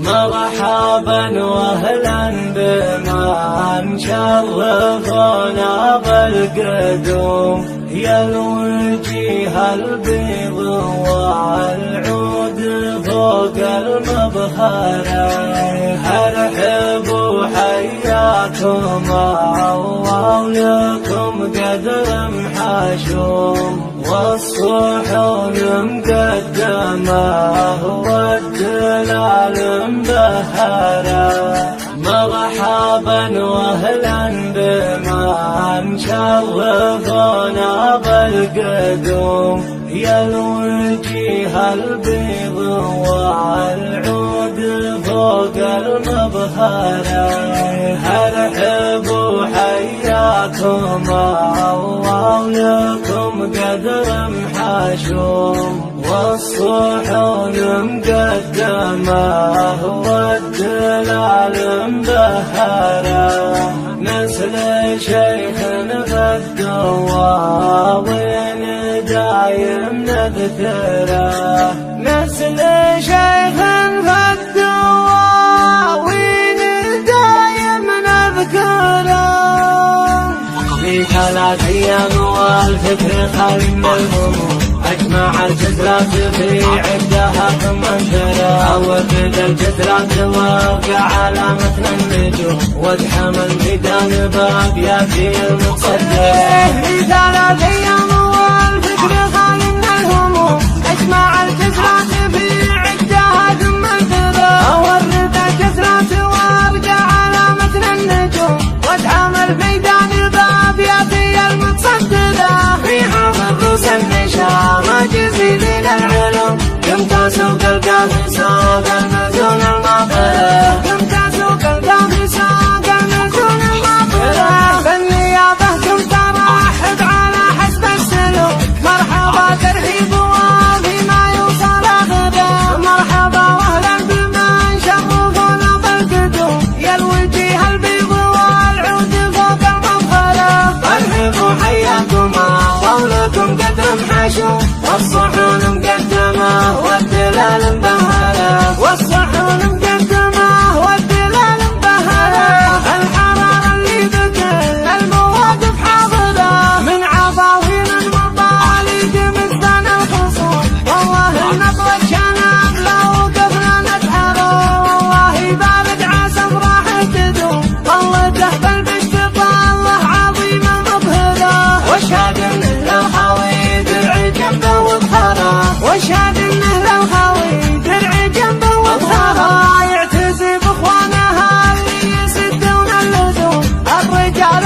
مرحبا واهلا بمن شرفونا بالقدوم، يا الوجيه البيض والعود فوق المبخرة. ارحبوا حياكم الله لكم قدر محشوم، والصحون مقدمه والدلال مبهرة. مرحبا واهلا بمن شرفونا بالقدوم، يا الوجيه البيض والعود فوق المبخرة. ارحبوا حياكم الله لكم قدر محشوم، والصحون مقدمه والدلال مبهرة. نسل شيخ بالدواوين دايم نذكره، نسل شيخ بالدواوين دايم نذكره. في 3 أيام والفكر خالي من الهموم، اجمع الجدرات في عدها ثم انثرى. وفد الجدرات وقع علامة النجوم، وادحم الميدان باقياتي المتصدرة. في 3 أيام والفكر خالي من الهموم، اجمع الجدرات في عدها ثم انثرى. وفد الجدرات وقع علامة النجوم، وادحم الميدان باقياتي المتصدرة. في حافظ روس النشام جزيل العلوم، قمت اسوق القافي سوق النزول المغفرة. قمت اسوق القافي سوق النزول المغفرة. بالنيابة قمت ارحب على حسب السلوك، مرحبا ترحيب وفيما يوصل اخذه. مرحبا واهلا بمن شرفونا بالقدوم، يا الوجيه البيض والعود فوق المبخرة. ارحبوا حياكم ولكم قدر محشوم، والصحون مقدمه والدلال مبهرة. والصحون مقدمه والدلال مبهرة. الحرارة اللي بكل المواقف حاضرة، من عفاوين المطالب مثل الخصوم. والله النبض كانت لو وقفنا نتحرى، والله بارد عسف راح تدوم. طلته بالبشت طله عظيمة مبهرة، واشهد انه لو حاوي درعي جنبه وظهره. واشهد انه لو حاوي درعي جنبه وظهره. يعتزي باخوانها اللي يسدون اللزوم، الرجال